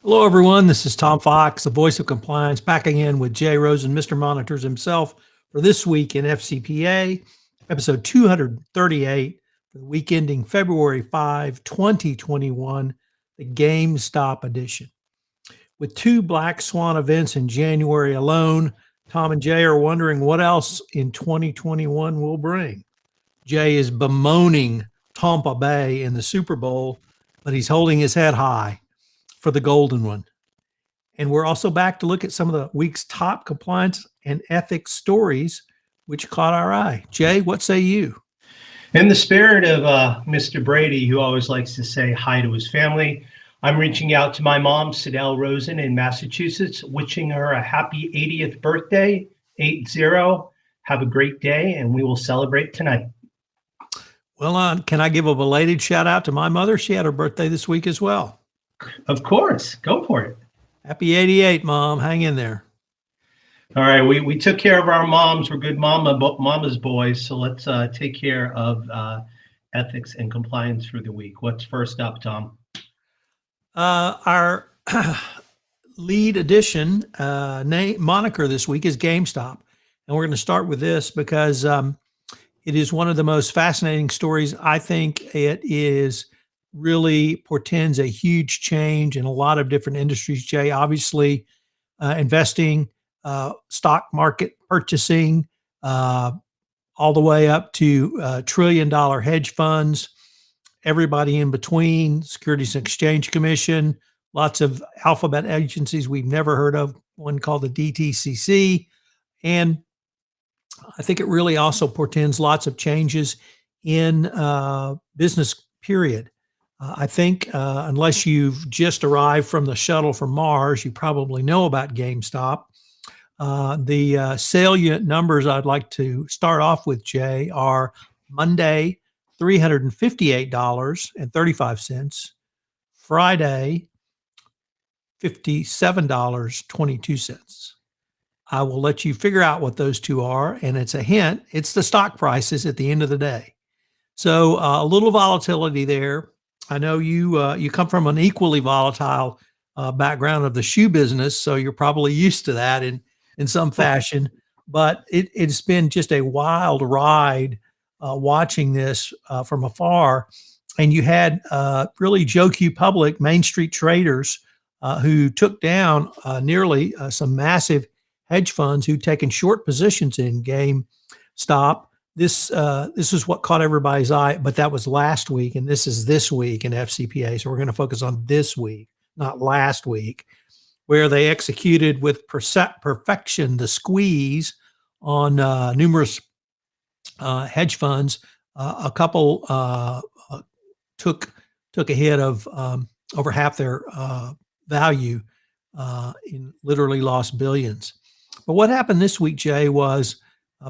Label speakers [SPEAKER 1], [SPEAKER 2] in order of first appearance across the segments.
[SPEAKER 1] Hello, everyone. This is Tom Fox, the voice of compliance, back again with Jay Rosen, Mr. Monitors himself, for this week in FCPA, episode 238, for the week ending February 5, 2021, the GameStop edition. With two Black Swan events in January alone, Tom and Jay are wondering what else in 2021 will bring. Jay is bemoaning Tampa Bay in the Super Bowl, but he's holding his head high for the golden one. And we're also back to look at some of the week's top compliance and ethics stories, which caught our eye. Jay, what say you?
[SPEAKER 2] In the spirit of Mr. Brady, who always likes to say hi to his family, I'm reaching out to my mom, Sidell Rosen in Massachusetts, wishing her a happy 80th birthday, 80. Have a great day, and we will celebrate tonight.
[SPEAKER 1] Well, can I give a belated shout out to my mother? She had her birthday this week as well.
[SPEAKER 2] Of course. Go for it.
[SPEAKER 1] Happy 88, Mom. Hang in there.
[SPEAKER 2] All right. We took care of our moms. We're good mama's boys. So let's take care of ethics and compliance for the week. What's first up, Tom?
[SPEAKER 1] Our lead edition moniker this week is GameStop. And we're going to start with this because it is one of the most fascinating stories. I think it is really portends a huge change in a lot of different industries, Jay. Obviously, investing, stock market purchasing, all the way up to $1 trillion hedge funds, everybody in between, Securities and Exchange Commission, lots of alphabet agencies we've never heard of, one called the DTCC. And I think it really also portends lots of changes in business, period. I think unless you've just arrived from the shuttle from Mars, you probably know about GameStop. The salient numbers I'd like to start off with, Jay, are Monday, $358.35, Friday, $57.22. I will let you figure out what those two are, and it's a hint. It's the stock prices at the end of the day. So a little volatility there. I know you come from an equally volatile background of the shoe business, so you're probably used to that in some fashion. But it's been just a wild ride watching this from afar. And you had really Joe Q Public, Main Street traders who took down nearly some massive hedge funds who'd taken short positions in GameStop. This is what caught everybody's eye, but that was last week, and this is this week in FCPA. So we're going to focus on this week, not last week, where they executed with perfection the squeeze on numerous hedge funds. A couple took a hit of over half their value, and literally lost billions. But what happened this week, Jay, was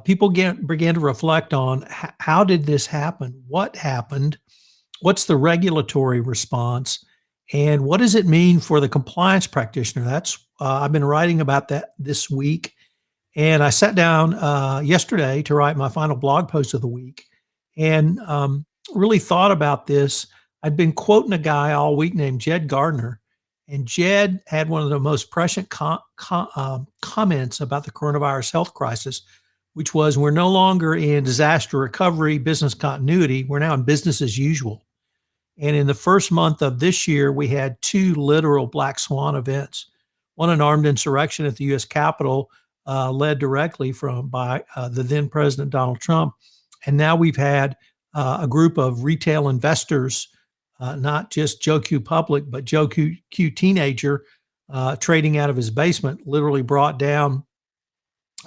[SPEAKER 1] people began to reflect on how did this happen? What happened? What's the regulatory response? And what does it mean for the compliance practitioner? That's I've been writing about that this week. And I sat down yesterday to write my final blog post of the week and really thought about this. I'd been quoting a guy all week named Jed Gardner. And Jed had one of the most prescient comments about the coronavirus health crisis, which was we're no longer in disaster recovery, business continuity. We're now in business as usual. And in the first month of this year, we had two literal Black Swan events. One, an armed insurrection at the U.S. Capitol, led directly by the then President Donald Trump. And now we've had a group of retail investors, not just Joe Q Public, but Joe Q Teenager, trading out of his basement, literally brought down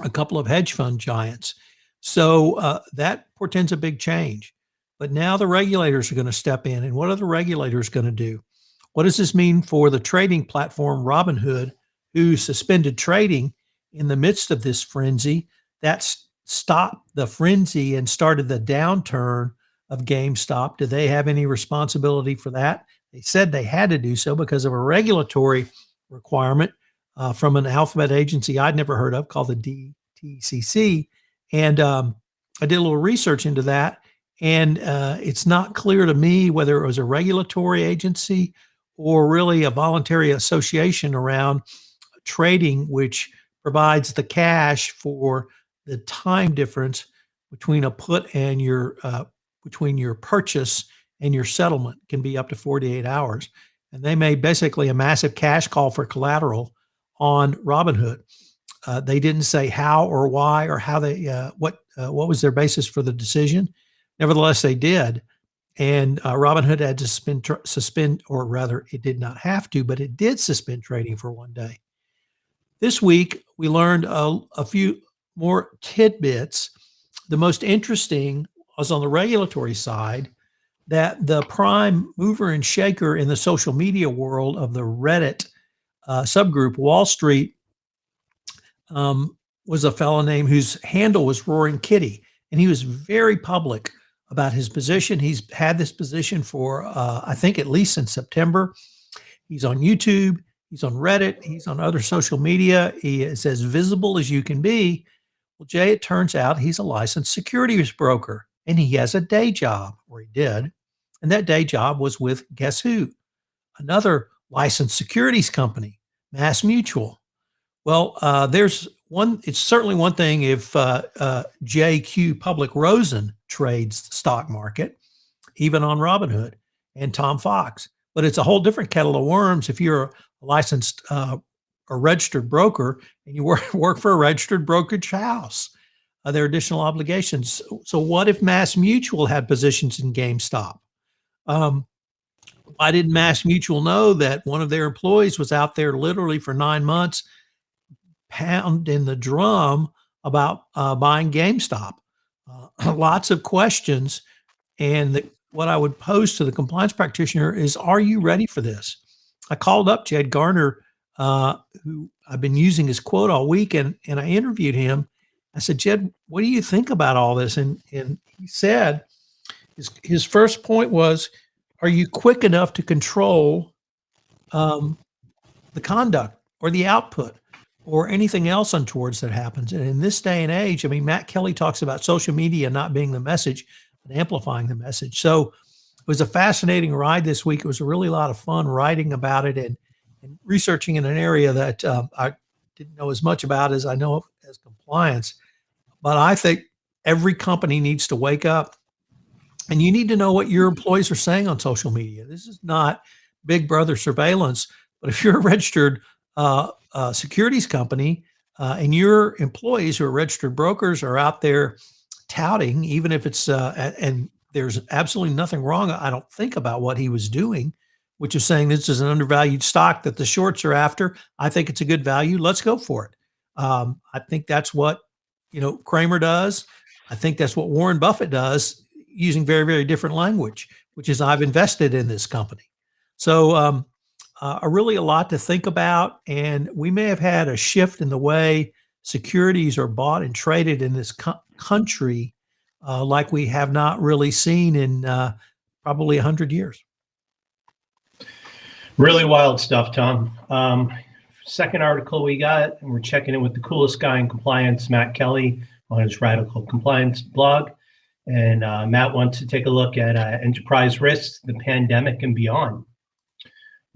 [SPEAKER 1] a couple of hedge fund giants. So that portends a big change. But now the regulators are going to step in. And what are the regulators going to do? What does this mean for the trading platform Robinhood, who suspended trading in the midst of this frenzy? That stopped the frenzy and started the downturn of GameStop. Do they have any responsibility for that? They said they had to do so because of a regulatory requirement from an alphabet agency I'd never heard of called the DTCC. And I did a little research into that. And it's not clear to me whether it was a regulatory agency or really a voluntary association around trading, which provides the cash for the time difference between a put and your between your purchase and your settlement can be up to 48 hours. And they made basically a massive cash call for collateral on Robinhood. They didn't say how or why or how they what was their basis for the decision. Nevertheless, they did. And Robinhood had to suspend, or rather, it did not have to, but it did suspend trading for one day. This week, we learned a few more tidbits. The most interesting was on the regulatory side, that the prime mover and shaker in the social media world of the Reddit subgroup, Wall Street, was a fellow named whose handle was Roaring Kitty, and he was very public about his position. He's had this position for, I think, at least since September. He's on YouTube. He's on Reddit. He's on other social media. He is as visible as you can be. Well, Jay, it turns out he's a licensed securities broker, and he has a day job, or he did. And that day job was with, guess who? Another licensed securities company, Mass Mutual. Well, it's certainly one thing if JQ Public Rosen trades the stock market, even on Robinhood, and Tom Fox. But it's a whole different kettle of worms if you're a licensed a registered broker and you work for a registered brokerage house. There are additional obligations. So what if Mass Mutual had positions in GameStop? Why didn't Mass Mutual know that one of their employees was out there literally for 9 months pounding the drum about buying GameStop? Lots of questions. And what I would pose to the compliance practitioner is, are you ready for this? I called up Jed Garner, who I've been using his quote all week, and I interviewed him. I said, Jed, what do you think about all this? And he said, his first point was, are you quick enough to control the conduct or the output or anything else untowards that happens? And in this day and age, I mean, Matt Kelly talks about social media not being the message, but amplifying the message. So it was a fascinating ride this week. It was a really lot of fun writing about it and researching in an area that I didn't know as much about as I know of as compliance. But I think every company needs to wake up, and you need to know what your employees are saying on social media. This is not Big Brother surveillance, but if you're a registered securities company and your employees who are registered brokers are out there touting, even if it's, and there's absolutely nothing wrong, I don't think, about what he was doing, which is saying this is an undervalued stock that the shorts are after. I think it's a good value. Let's go for it. I think that's what, Kramer does. I think that's what Warren Buffett does, using very, very different language, which is, I've invested in this company. So really a lot to think about. And we may have had a shift in the way securities are bought and traded in this country like we have not really seen in probably 100 years.
[SPEAKER 2] Really wild stuff, Tom. Second article we got, and we're checking in with the coolest guy in compliance, Matt Kelly, on his Radical Compliance blog. And Matt wants to take a look at enterprise risks, the pandemic, and beyond.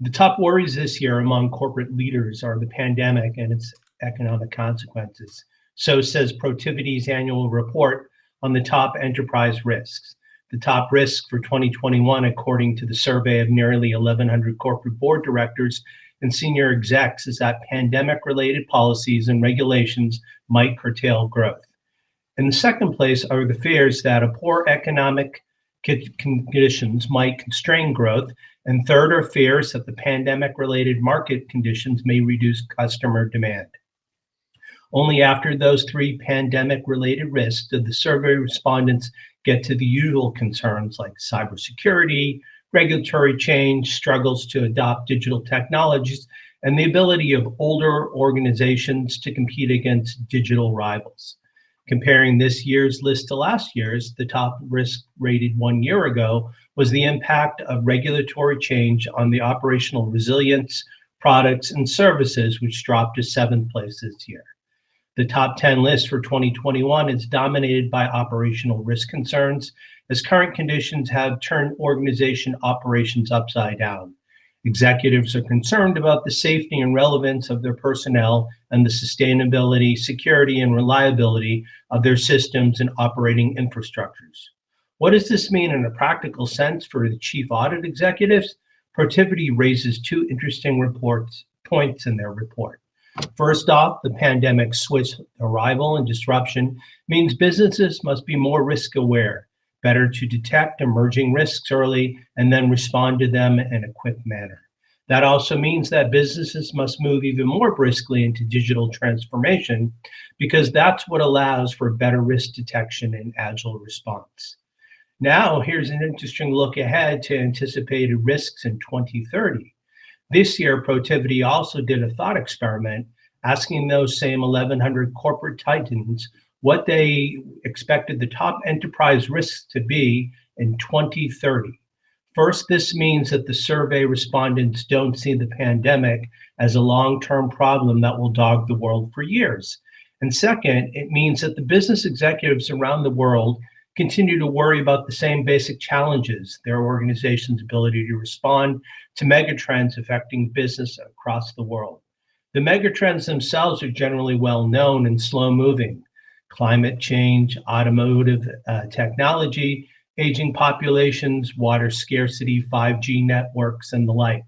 [SPEAKER 2] The top worries this year among corporate leaders are the pandemic and its economic consequences. So says Protivity's annual report on the top enterprise risks. The top risk for 2021, according to the survey of nearly 1,100 corporate board directors and senior execs, is that pandemic-related policies and regulations might curtail growth. In the second place are the fears that a poor economic conditions might constrain growth. And third are fears that the pandemic-related market conditions may reduce customer demand. Only after those three pandemic-related risks did the survey respondents get to the usual concerns like cybersecurity, regulatory change, struggles to adopt digital technologies, and the ability of older organizations to compete against digital rivals. Comparing this year's list to last year's, the top risk rated 1 year ago was the impact of regulatory change on the operational resilience, products, and services, which dropped to 7th place this year. The top 10 list for 2021 is dominated by operational risk concerns, as current conditions have turned organization operations upside down. Executives are concerned about the safety and relevance of their personnel and the sustainability, security, and reliability of their systems and operating infrastructures. What does this mean in a practical sense for the chief audit executives? Protiviti raises two interesting points in their report. First off, the pandemic's swift arrival and disruption means businesses must be more risk aware, better to detect emerging risks early and then respond to them in a quick manner. That also means that businesses must move even more briskly into digital transformation because that's what allows for better risk detection and agile response. Now, here's an interesting look ahead to anticipated risks in 2030. This year, Protiviti also did a thought experiment asking those same 1,100 corporate titans what they expected the top enterprise risks to be in 2030. First, this means that the survey respondents don't see the pandemic as a long-term problem that will dog the world for years. And second, it means that the business executives around the world continue to worry about the same basic challenges, their organization's ability to respond to megatrends affecting business across the world. The megatrends themselves are generally well known and slow moving: climate change, automotive technology, aging populations, water scarcity, 5G networks, and the like.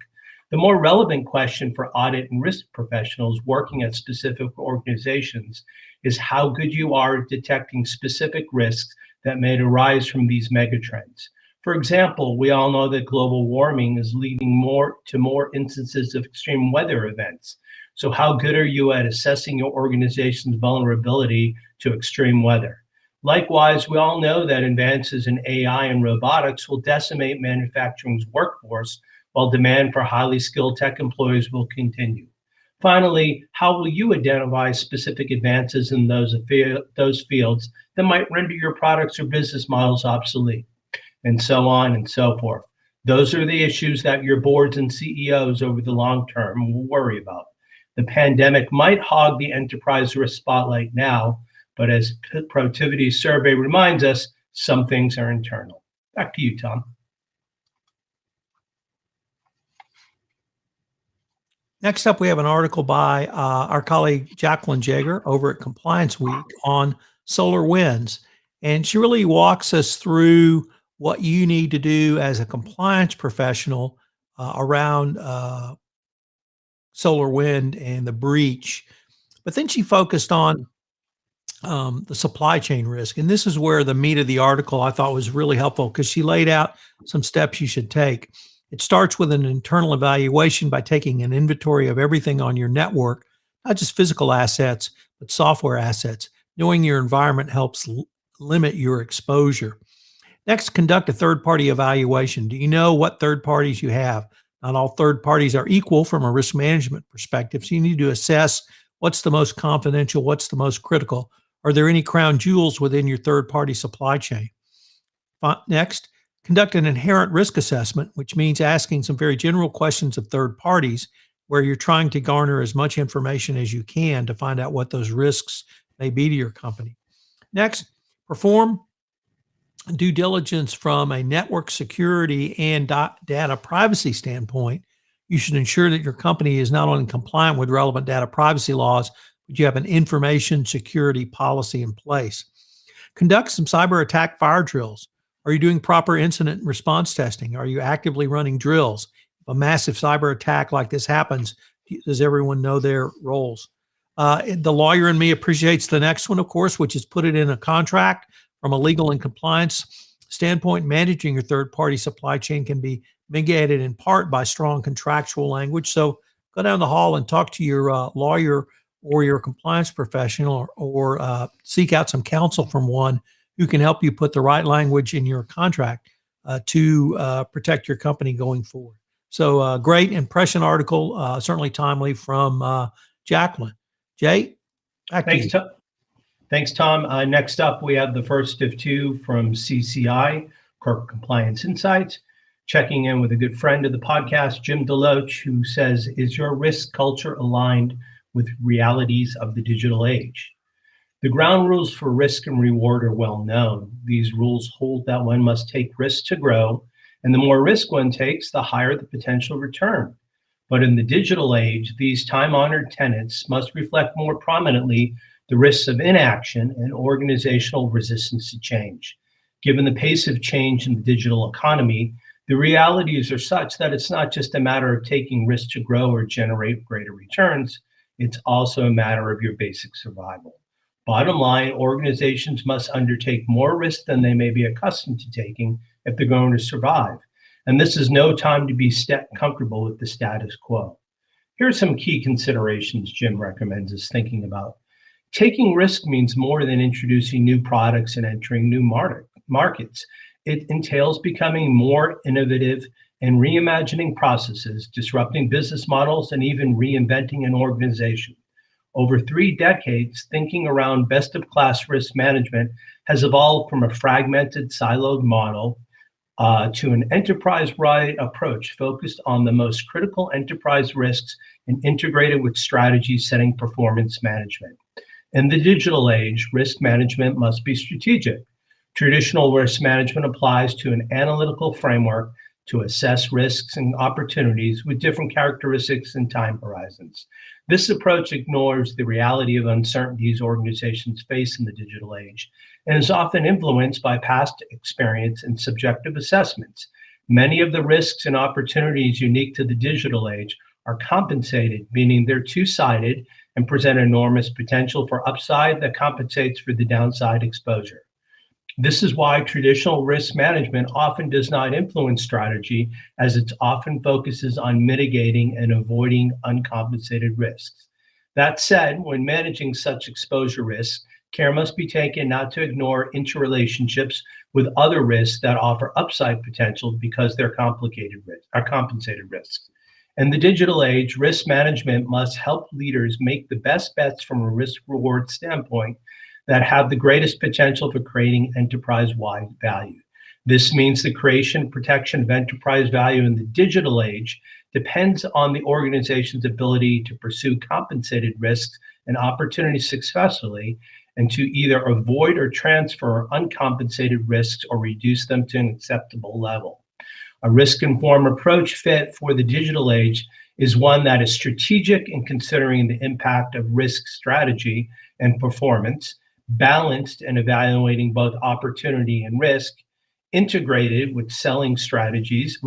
[SPEAKER 2] The more relevant question for audit and risk professionals working at specific organizations is how good you are at detecting specific risks that may arise from these megatrends. For example, we all know that global warming is leading to more instances of extreme weather events. So how good are you at assessing your organization's vulnerability to extreme weather? Likewise, we all know that advances in AI and robotics will decimate manufacturing's workforce, while demand for highly skilled tech employees will continue. Finally, how will you identify specific advances in those fields that might render your products or business models obsolete, and so on and so forth? Those are the issues that your boards and CEOs over the long term will worry about. The pandemic might hog the enterprise risk spotlight now, but as Protiviti's survey reminds us, some things are internal. Back to you, Tom.
[SPEAKER 1] Next up, we have an article by our colleague Jacqueline Jaeger over at Compliance Week on solar winds. And she really walks us through what you need to do as a compliance professional around solar wind and the breach. But then she focused on the supply chain risk. And this is where the meat of the article I thought was really helpful, because she laid out some steps you should take. It starts with an internal evaluation by taking an inventory of everything on your network, not just physical assets, but software assets. Knowing your environment helps limit your exposure. Next, conduct a third-party evaluation. Do you know what third parties you have? Not all third parties are equal from a risk management perspective, so you need to assess what's the most confidential, what's the most critical. Are there any crown jewels within your third-party supply chain? Next, conduct an inherent risk assessment, which means asking some very general questions of third parties where you're trying to garner as much information as you can to find out what those risks may be to your company. Next, perform due diligence from a network security and data privacy standpoint. You should ensure that your company is not only compliant with relevant data privacy laws, but you have an information security policy in place. Conduct some cyber attack fire drills. Are you doing proper incident response testing? Are you actively running drills? If a massive cyber attack like this happens, does everyone know their roles? The lawyer in me appreciates the next one, of course, which is put it in a contract. From a legal and compliance standpoint, managing your third-party supply chain can be mitigated in part by strong contractual language. So go down the hall and talk to your lawyer or your compliance professional, or seek out some counsel from one who can help you put the right language in your contract to protect your company going forward. So great impression article, certainly timely from Jacqueline. Jay, back to you.
[SPEAKER 2] Thanks, Tom. Next up, we have the first of two from CCI, Corporate Compliance Insights, checking in with a good friend of the podcast, Jim Deloach, who says, is your risk culture aligned with realities of the digital age? The ground rules for risk and reward are well known. These rules hold that one must take risks to grow And the more risk one takes, the higher the potential return. But in the digital age, these time-honored tenets must reflect more prominently the risks of inaction and organizational resistance to change. Given the pace of change in the digital economy, the realities are such that it's not just a matter of taking risks to grow or generate greater returns, it's also a matter of your basic survival. Bottom line, organizations must undertake more risk than they may be accustomed to taking if they're going to survive. And this is no time to be comfortable with the status quo. Here are some key considerations Jim recommends us thinking about. Taking risk means more than introducing new products and entering new markets. It entails becoming more innovative and reimagining processes, disrupting business models, and even reinventing an organization. Over 3 decades, thinking around best-of-class risk management has evolved from a fragmented, siloed model to an enterprise-wide approach focused on the most critical enterprise risks and integrated with strategy setting performance management. In the digital age, risk management must be strategic. Traditional risk management applies to an analytical framework to assess risks and opportunities with different characteristics and time horizons. This approach ignores the reality of uncertainties organizations face in the digital age and is often influenced by past experience and subjective assessments. Many of the risks and opportunities unique to the digital age are compensated, meaning they're two-sided and present enormous potential for upside that compensates for the downside exposure. This is why traditional risk management often does not influence strategy, as it often focuses on mitigating and avoiding uncompensated risks. That said, when managing such exposure risks, care must be taken not to ignore interrelationships with other risks that offer upside potential because they're compensated risks. In the digital age, risk management must help leaders make the best bets from a risk-reward standpoint that have the greatest potential for creating enterprise-wide value. This means the creation and protection of enterprise value in the digital age depends on the organization's ability to pursue compensated risks and opportunities successfully, and to either avoid or transfer uncompensated risks or reduce them to an acceptable level. A risk-informed approach fit for the digital age is one that is strategic in considering the impact of risk strategy and performance, balanced and evaluating both opportunity and risk, integrated with setting strategies,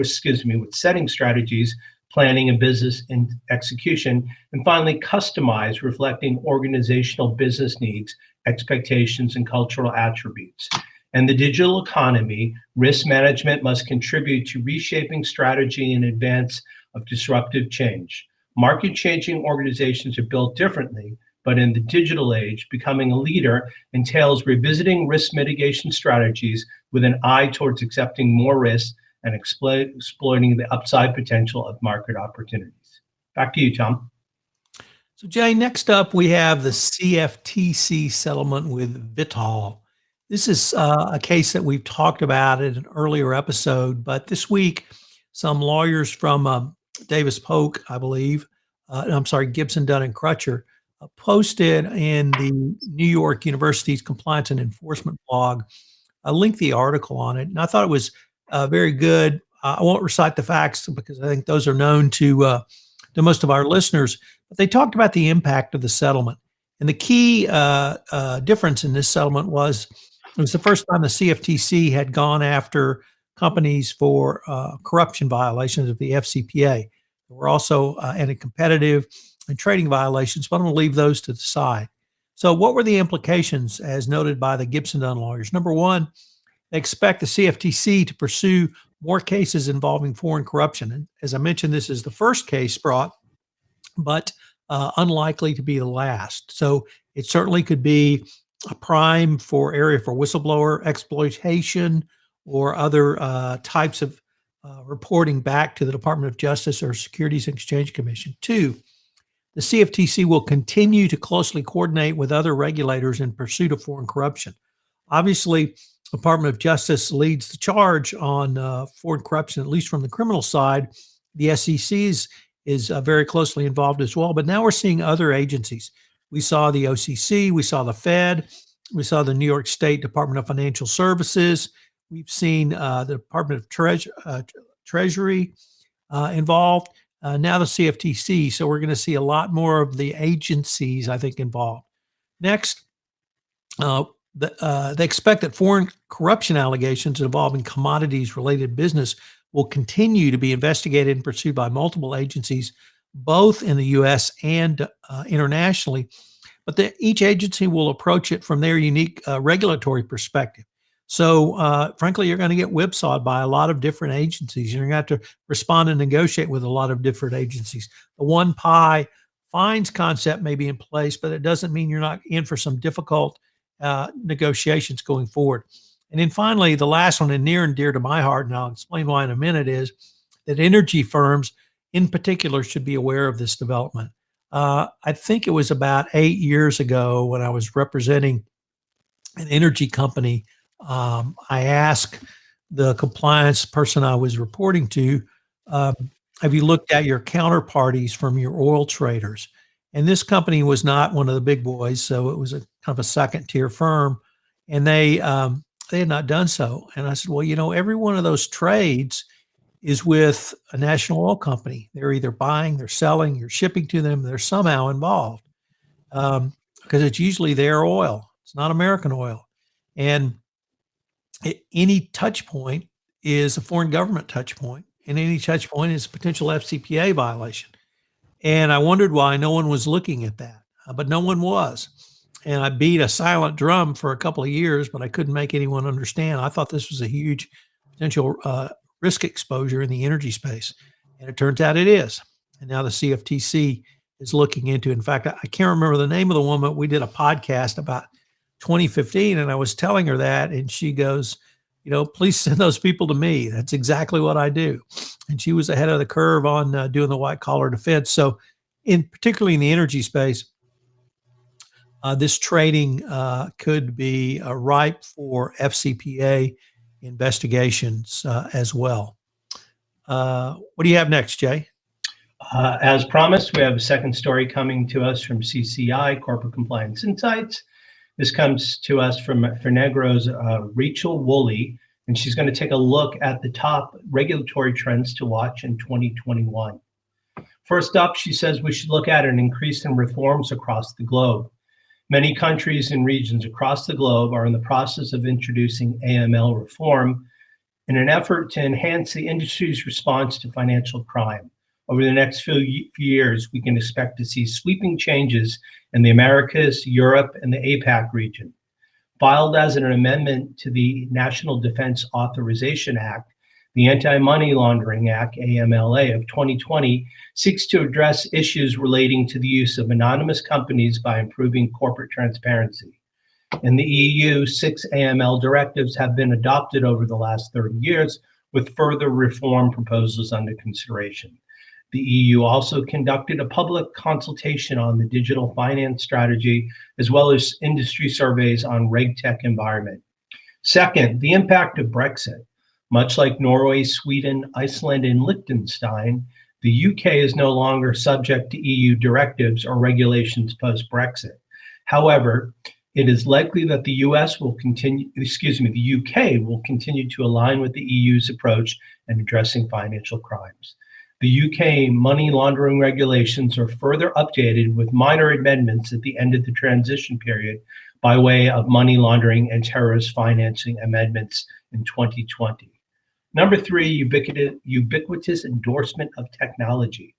[SPEAKER 2] planning and business and execution, and finally customized, reflecting organizational business needs, expectations, and cultural attributes. In the digital economy, risk management must contribute to reshaping strategy in advance of disruptive change. Market-changing organizations are built differently, but in the digital age, becoming a leader entails revisiting risk mitigation strategies with an eye towards accepting more risk and exploiting the upside potential of market opportunities. Back to you, Tom.
[SPEAKER 1] So Jay, next up we have the CFTC settlement with Vitol. This is a case that we've talked about in an earlier episode, but this week some lawyers from Davis Polk, I believe, Gibson, Dunn and Crutcher, posted in the New York University's Compliance and Enforcement blog a lengthy article on it, and I thought it was very good. I won't recite the facts because I think those are known to most of our listeners, but they talked about the impact of the settlement. And the key difference in this settlement was it was the first time the CFTC had gone after companies for corruption violations of the FCPA. There were also anti-competitive and trading violations, but I'm going to leave those to the side. So what were the implications as noted by the Gibson Dunn lawyers? Number one, they expect the CFTC to pursue more cases involving foreign corruption. And as I mentioned, this is the first case brought, but unlikely to be the last. So it certainly could be a prime area for whistleblower exploitation or other types of reporting back to the Department of Justice or Securities and Exchange Commission. Two, the CFTC will continue to closely coordinate with other regulators in pursuit of foreign corruption. Obviously, the Department of Justice leads the charge on foreign corruption, at least from the criminal side. The SEC is very closely involved as well, but now we're seeing other agencies. We saw the OCC, we saw the Fed, we saw the New York State Department of Financial Services, We've seen the Department of Treasury involved, now the CFTC. So we're going to see a lot more of the agencies, I think, involved. Next, they expect that foreign corruption allegations involving commodities-related business will continue to be investigated and pursued by multiple agencies, both in the U.S. and internationally. But each agency will approach it from their unique regulatory perspective. So, frankly, you're going to get whipsawed by a lot of different agencies. You're going to have to respond and negotiate with a lot of different agencies. The one pie fines concept may be in place, but it doesn't mean you're not in for some difficult negotiations going forward. And then finally, the last one, and near and dear to my heart, and I'll explain why in a minute, is that energy firms in particular should be aware of this development. I think it was about 8 years ago when I was representing an energy company. I asked the compliance person I was reporting to, have you looked at your counterparties from your oil traders? And this company was not one of the big boys, so it was a kind of a second tier firm, and they had not done so. And I said, well, every one of those trades is with a national oil company. They're either buying, they're selling, you're shipping to them, they're somehow involved, because it's usually their oil. It's not American oil. And any touch point is a foreign government touch point, and any touch point is a potential FCPA violation. And I wondered why no one was looking at that, but no one was. And I beat a silent drum for a couple of years, but I couldn't make anyone understand. I thought this was a huge potential risk exposure in the energy space. And it turns out it is. And now the CFTC is looking into, in fact, I can't remember the name of the woman. We did a podcast about 2015, and I was telling her that, and she goes, please send those people to me. That's exactly what I do. And she was ahead of the curve on doing the white collar defense. So particularly in the energy space, this trading could be ripe for FCPA investigations as well. What do you have next, Jay?
[SPEAKER 2] As promised, we have a second story coming to us from CCI, Corporate Compliance Insights. This comes to us from Fornegro's Rachel Woolley, and she's going to take a look at the top regulatory trends to watch in 2021. First up, she says we should look at an increase in reforms across the globe. Many countries and regions across the globe are in the process of introducing AML reform in an effort to enhance the industry's response to financial crime. Over the next few years, we can expect to see sweeping changes in the Americas, Europe, and the APAC region. Filed as an amendment to the National Defense Authorization Act, the Anti-Money Laundering Act, AMLA, of 2020 seeks to address issues relating to the use of anonymous companies by improving corporate transparency. In the EU, 6 AML directives have been adopted over the last 30 years, with further reform proposals under consideration. The EU also conducted a public consultation on the digital finance strategy, as well as industry surveys on RegTech environment. Second, the impact of Brexit. Much like Norway, Sweden, Iceland, and Liechtenstein, the UK is no longer subject to EU directives or regulations post-Brexit. However, it is likely that the UK will continue to align with the EU's approach in addressing financial crimes. The UK money laundering regulations are further updated with minor amendments at the end of the transition period by way of money laundering and terrorist financing amendments in 2020. Number 3, ubiquitous endorsement of technology.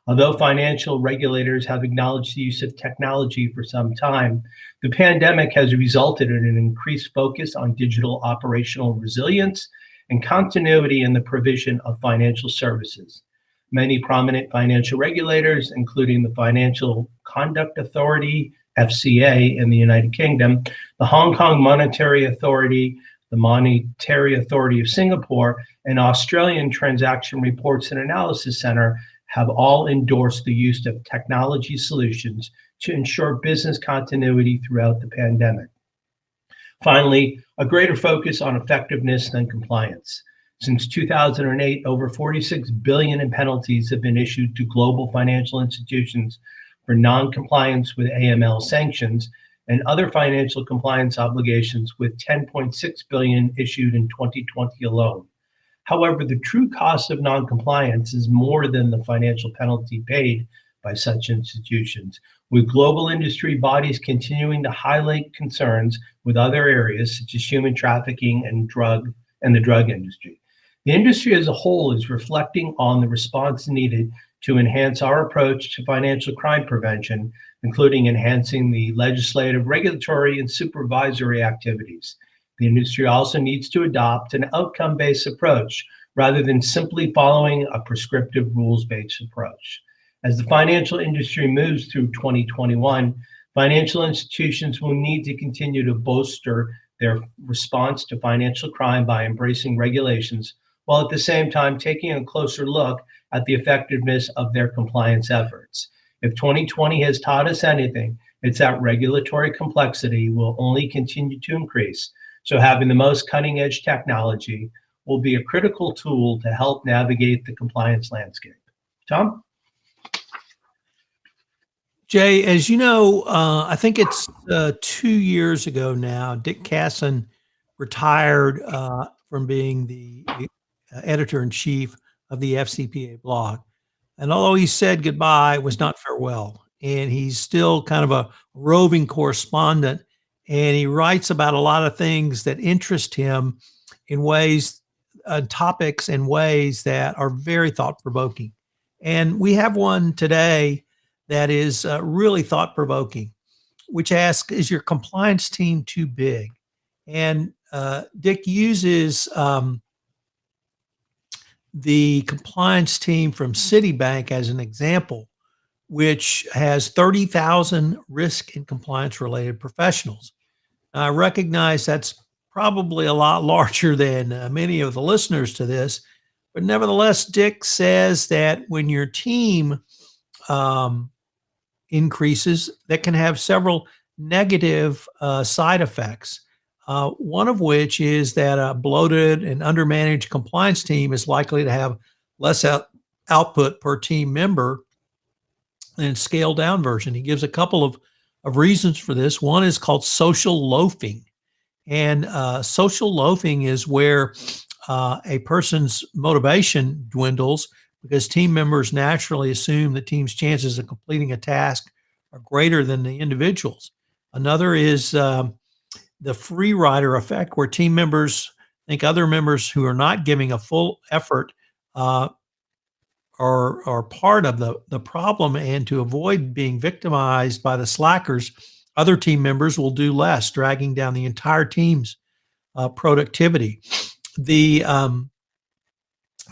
[SPEAKER 2] Although financial regulators have acknowledged the use of technology for some time, the pandemic has resulted in an increased focus on digital operational resilience and continuity in the provision of financial services. Many prominent financial regulators, including the Financial Conduct Authority, FCA, in the United Kingdom, the Hong Kong Monetary Authority, the Monetary Authority of Singapore, and Australian Transaction Reports and Analysis Center, have all endorsed the use of technology solutions to ensure business continuity throughout the pandemic. Finally, a greater focus on effectiveness than compliance. Since 2008, over $46 billion in penalties have been issued to global financial institutions for non-compliance with AML sanctions, and other financial compliance obligations, with 10.6 billion issued in 2020 alone. However, the true cost of noncompliance is more than the financial penalty paid by such institutions, with global industry bodies continuing to highlight concerns with other areas such as human trafficking and the drug industry. The industry as a whole is reflecting on the response needed to enhance our approach to financial crime prevention, including enhancing the legislative, regulatory, and supervisory activities. The industry also needs to adopt an outcome-based approach rather than simply following a prescriptive rules-based approach. As the financial industry moves through 2021, financial institutions will need to continue to bolster their response to financial crime by embracing regulations, while at the same time taking a closer look at the effectiveness of their compliance efforts. If 2020 has taught us anything, it's that regulatory complexity will only continue to increase. So having the most cutting-edge technology will be a critical tool to help navigate the compliance landscape. Tom?
[SPEAKER 1] Jay, as you know, I think it's 2 years ago now, Dick Casson retired from being the editor-in-chief of the FCPA blog. And although he said goodbye, it was not farewell. And he's still kind of a roving correspondent. And he writes about a lot of things that interest him in ways, topics and ways that are very thought-provoking. And we have one today that is really thought-provoking, which asks, is your compliance team too big? And Dick uses the compliance team from Citibank as an example, which has 30,000 risk and compliance related professionals. I recognize that's probably a lot larger than many of the listeners to this, but nevertheless, Dick says that when your team increases, that can have several negative side effects. One of which is that a bloated and undermanaged compliance team is likely to have less output per team member than scaled down version. He gives a couple of reasons for this. One is called social loafing. And social loafing is where a person's motivation dwindles because team members naturally assume the team's chances of completing a task are greater than the individual's. Another is the free rider effect, where team members think other members who are not giving a full effort are part of the problem, and to avoid being victimized by the slackers, other team members will do less, dragging down the entire team's productivity.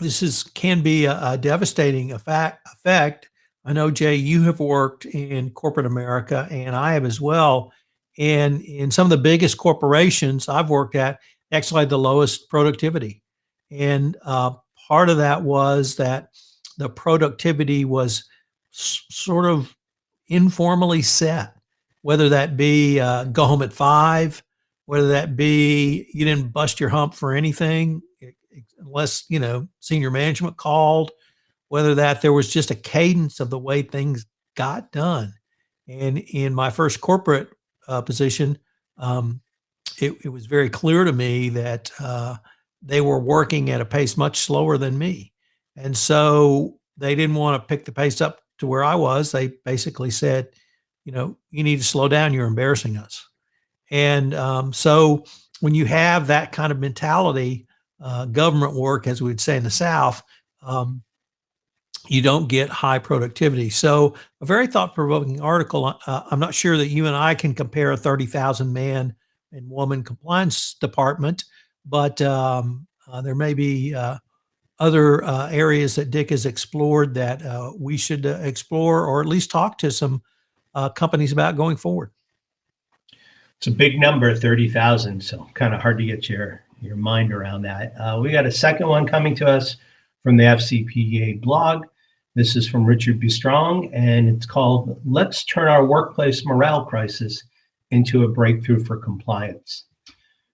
[SPEAKER 1] This can be a devastating effect. I know, Jay, you have worked in corporate America, and I have as well. And in some of the biggest corporations I've worked at, actually had the lowest productivity. And part of that was that the productivity was sort of informally set, whether that be go home at 5, whether that be you didn't bust your hump for anything unless, senior management called, whether that there was just a cadence of the way things got done. And in my first corporate position, it was very clear to me that they were working at a pace much slower than me. And so they didn't want to pick the pace up to where I was. They basically said, you need to slow down. You're embarrassing us. And so when you have that kind of mentality, government work, as we'd say in the South, you don't get high productivity. So a very thought-provoking article. I'm not sure that you and I can compare a 30,000 man and woman compliance department, but there may be other areas that Dick has explored that we should explore, or at least talk to some companies about going forward.
[SPEAKER 2] It's a big number, 30,000, so kind of hard to get your mind around that. We got a second one coming to us from the FCPA blog. This is from Richard B. Strong, and it's called "Let's Turn Our Workplace Morale Crisis into a Breakthrough for Compliance."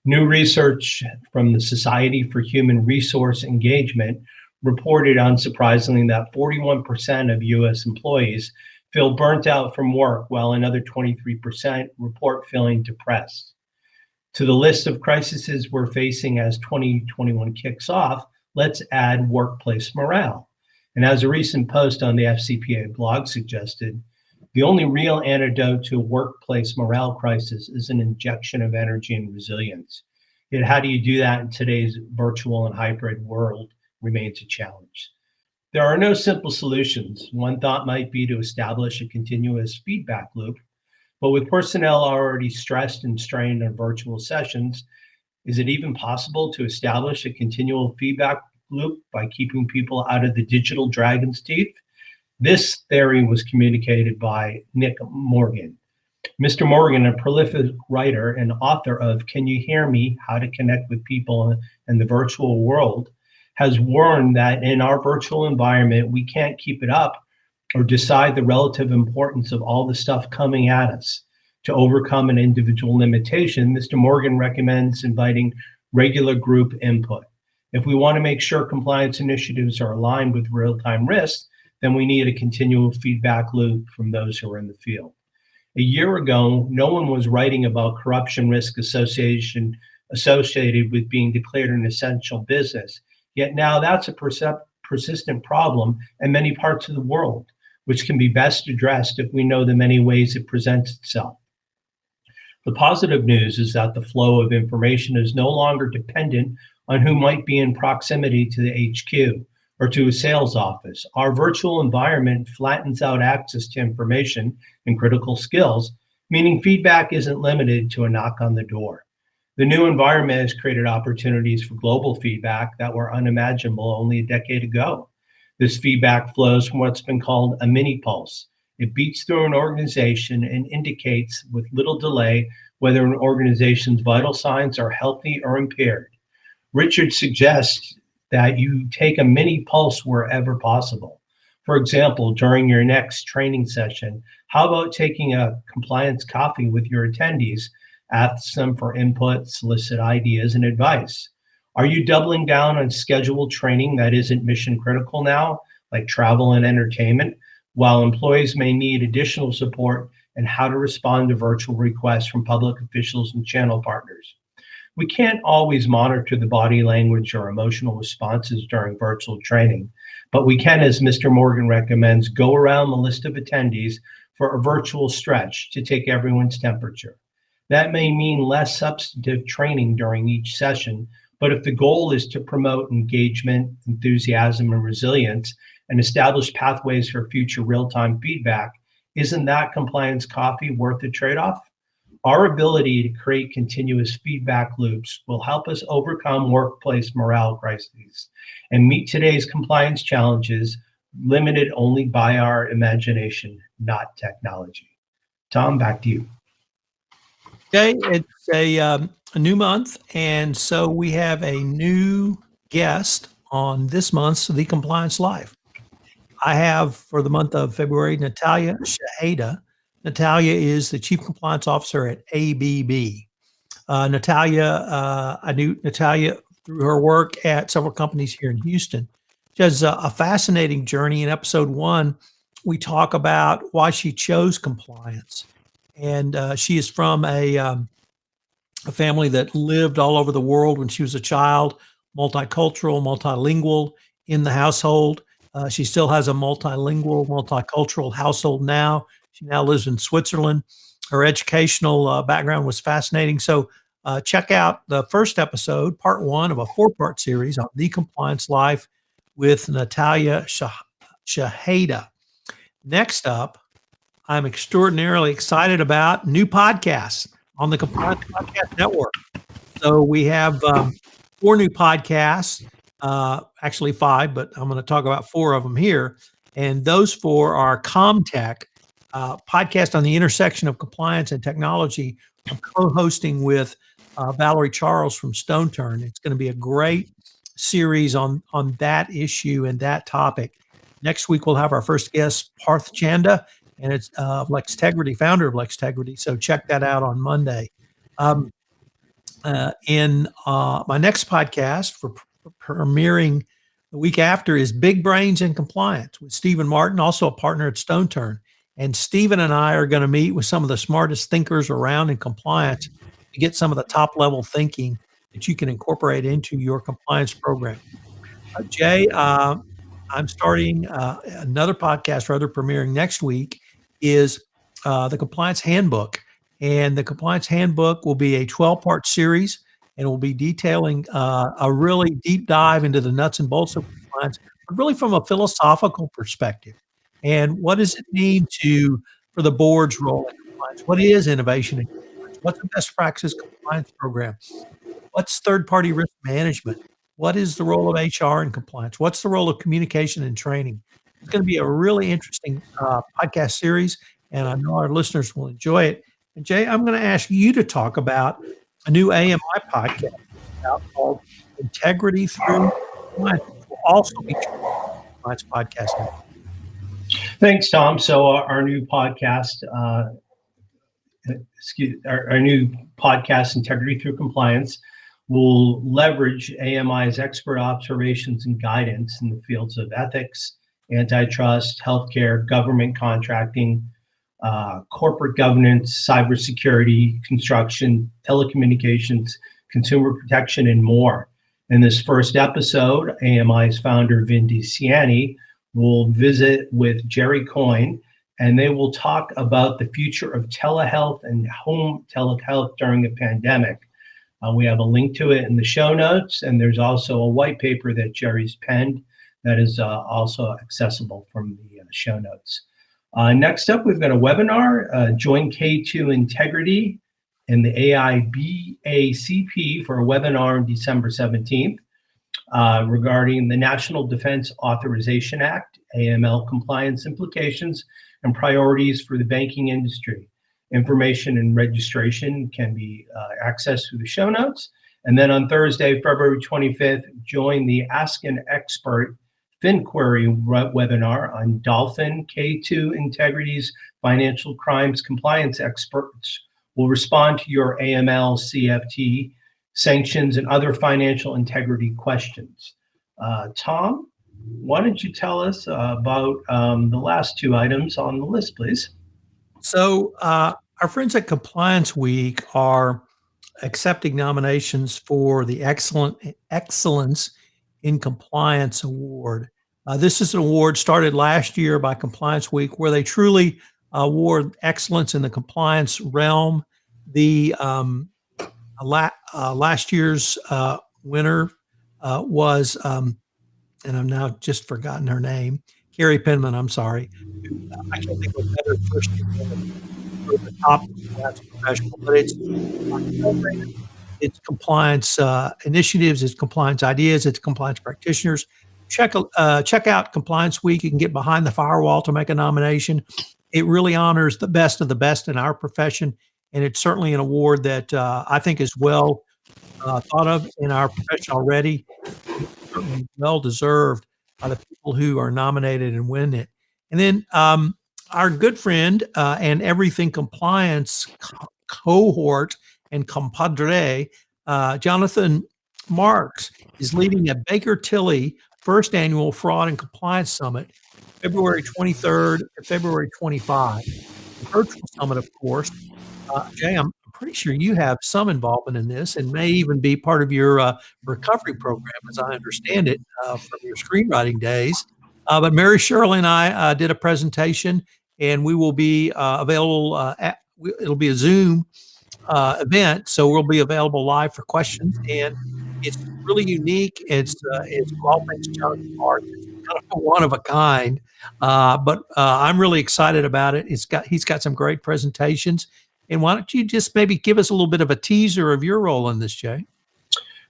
[SPEAKER 2] New research from the Society for Human Resource Engagement reported, unsurprisingly, that 41% of U.S. employees feel burnt out from work, while another 23% report feeling depressed. To the list of crises we're facing as 2021 kicks off, let's add workplace morale. And as a recent post on the FCPA blog suggested, the only real antidote to a workplace morale crisis is an injection of energy and resilience. Yet how do you do that in today's virtual and hybrid world remains a challenge. There are no simple solutions. One thought might be to establish a continuous feedback loop, but with personnel already stressed and strained in virtual sessions, is it even possible to establish a continual feedback loop by keeping people out of the digital dragon's teeth? This theory was communicated by Nick Morgan. Mr. Morgan, a prolific writer and author of Can You Hear Me? How to Connect with People in the Virtual World, has warned that in our virtual environment, we can't keep it up or decide the relative importance of all the stuff coming at us. To overcome an individual limitation, Mr. Morgan recommends inviting regular group input. If we want to make sure compliance initiatives are aligned with real-time risks, then we need a continual feedback loop from those who are in the field. A year ago, no one was writing about corruption risk associated with being declared an essential business. Yet now that's a persistent problem in many parts of the world, which can be best addressed if we know the many ways it presents itself. The positive news is that the flow of information is no longer dependent on who might be in proximity to the HQ or to a sales office. Our virtual environment flattens out access to information and critical skills, meaning feedback isn't limited to a knock on the door. The new environment has created opportunities for global feedback that were unimaginable only a decade ago. This feedback flows from what's been called a mini pulse. It beats through an organization and indicates with little delay whether an organization's vital signs are healthy or impaired. Richard suggests that you take a mini pulse wherever possible. For example, during your next training session, how about taking a compliance coffee with your attendees? Ask them for input, solicit ideas and advice. Are you doubling down on scheduled training that isn't mission critical now, like travel and entertainment, while employees may need additional support in how to respond to virtual requests from public officials and channel partners? We can't always monitor the body language or emotional responses during virtual training, but we can, as Mr. Morgan recommends, go around the list of attendees for a virtual stretch to take everyone's temperature. That may mean less substantive training during each session, but if the goal is to promote engagement, enthusiasm, and resilience, and establish pathways for future real-time feedback, isn't that compliance coffee worth the trade-off? Our ability to create continuous feedback loops will help us overcome workplace morale crises and meet today's compliance challenges, limited only by our imagination, not technology. Tom, back to you.
[SPEAKER 1] Okay, it's a new month, and so we have a new guest on this month's The Compliance Life. I have, for the month of February, Natalia Shaheda. Natalia is the Chief Compliance Officer at ABB. I knew Natalia through her work at several companies here in Houston. She has a fascinating journey. In episode 1, we talk about why she chose compliance. And she is from a family that lived all over the world when she was a child, multicultural, multilingual in the household. She still has a multilingual, multicultural household now. She now lives in Switzerland. Her educational background was fascinating. So check out the first episode, part 1 of a 4-part series on The Compliance Life with Natalia Shaheda. Next up, I'm extraordinarily excited about new podcasts on the Compliance Podcast Network. So we have 4 new podcasts, actually 5, but I'm going to talk about 4 of them here. And those 4 are ComTech, podcast on the intersection of compliance and technology. I'm co-hosting with Valerie Charles from Stone Turn. It's going to be a great series on that issue and that topic. Next week, we'll have our first guest, Parth Chanda, and it's Lextegrity, founder of Lextegrity. So check that out on Monday. In my next podcast for premiering The week after is Big Brains in Compliance with Stephen Martin, also a partner at Stone Turn. And Stephen and I are going to meet with some of the smartest thinkers around in compliance to get some of the top level thinking that you can incorporate into your compliance program. Jay, I'm starting another podcast, rather premiering next week, is the Compliance Handbook. And the Compliance Handbook will be a 12-part series, and we'll be detailing a really deep dive into the nuts and bolts of compliance, but really from a philosophical perspective. And what does it mean for the board's role in compliance? What is innovation in compliance? What's a best practice compliance program? What's third-party risk management? What is the role of HR in compliance? What's the role of communication and training? It's going to be a really interesting podcast series, and I know our listeners will enjoy it. And Jay, I'm going to ask you to talk about a new AMI podcast out called Integrity Through Compliance, which will also be compliance podcast.
[SPEAKER 2] Thanks, Tom. So our new podcast, our new podcast, Integrity Through Compliance, will leverage AMI's expert observations and guidance in the fields of ethics, antitrust, healthcare, government contracting, corporate governance, cybersecurity, construction, telecommunications, consumer protection, and more. In this first episode, AMI's founder, Vin DiCiani, will visit with Jerry Coyne, and they will talk about the future of telehealth and home telehealth during a pandemic. We have a link to it in the show notes, and there's also a white paper that Jerry's penned that is also accessible from the show notes. Next up, we've got a webinar, Join K2 Integrity and the AIBACP for a webinar on December 17th regarding the National Defense Authorization Act, AML compliance implications, and priorities for the banking industry. Information and registration can be accessed through the show notes. And then on Thursday, February 25th, join the Ask an Expert FinQuery webinar on Dolphin K2 Integrity's financial crimes compliance experts will respond to your AML, CFT, sanctions, and other financial integrity questions. Tom, why don't you tell us about the last two items on the list, please?
[SPEAKER 1] So our friends at Compliance Week are accepting nominations for the Excellence in Compliance Award. This is an award started last year by Compliance Week, where they truly award excellence in the compliance realm. The last year's winner was, and I'm now just forgotten her name, Carrie Penman, I'm sorry. I can't think of a better first year for the top compliance professional, but it's compliance initiatives, it's compliance ideas, it's compliance practitioners. Check out Compliance Week. You can get behind the firewall to make a nomination. It really honors the best of the best in our profession, and it's certainly an award that I think is well thought of in our profession already. It's certainly well deserved by the people who are nominated and win it. And then our good friend and everything compliance cohort and compadre, Jonathan Marks, is leading a Baker Tilly first annual Fraud and Compliance Summit, February 23rd to February 25. The virtual summit, of course. Jay, I'm pretty sure you have some involvement in this and may even be part of your recovery program, as I understand it, from your screenwriting days. But Mary Shirley and I did a presentation, and we will be available. It'll be a Zoom event, so we'll be available live for questions. And it's really unique. It's all things Jonathan Marks. It's kind of a one of a kind, but I'm really excited about it. He's got some great presentations. And why don't you just maybe give us a little bit of a teaser of your role in this, Jay?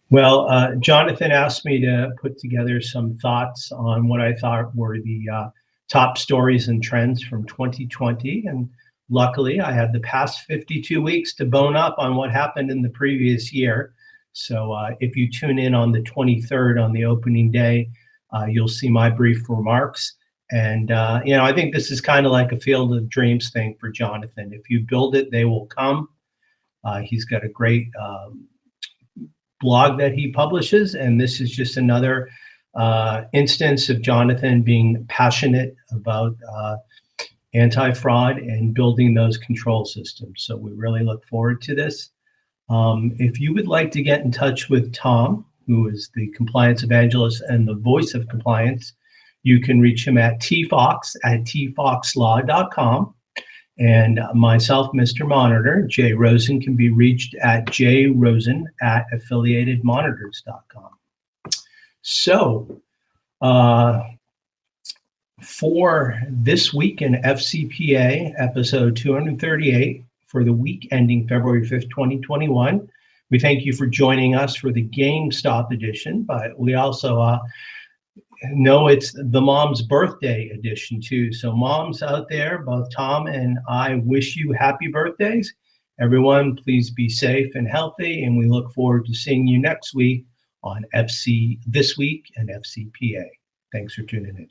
[SPEAKER 2] Well, Jonathan asked me to put together some thoughts on what I thought were the top stories and trends from 2020. And luckily, I had the past 52 weeks to bone up on what happened in the previous year. So if you tune in on the 23rd on the opening day, you'll see my brief remarks. And, I think this is kind of like a Field of Dreams thing for Jonathan. If you build it, they will come. He's got a great blog that he publishes, and this is just another instance of Jonathan being passionate about anti-fraud and building those control systems. So we really look forward to this. If you would like to get in touch with Tom, who is the compliance evangelist and the voice of compliance, you can reach him at tfox@tfoxlaw.com. And myself, Mr. Monitor, Jay Rosen, can be reached at jrosen@affiliatedmonitors.com. So for this week in FCPA episode 238 for the week ending February 5th, 2021, we thank you for joining us for the GameStop edition, but we also know it's the mom's birthday edition too. So moms out there, both Tom and I wish you happy birthdays. Everyone, please be safe and healthy, and we look forward to seeing you next week on FC This Week and FCPA. Thanks for tuning in.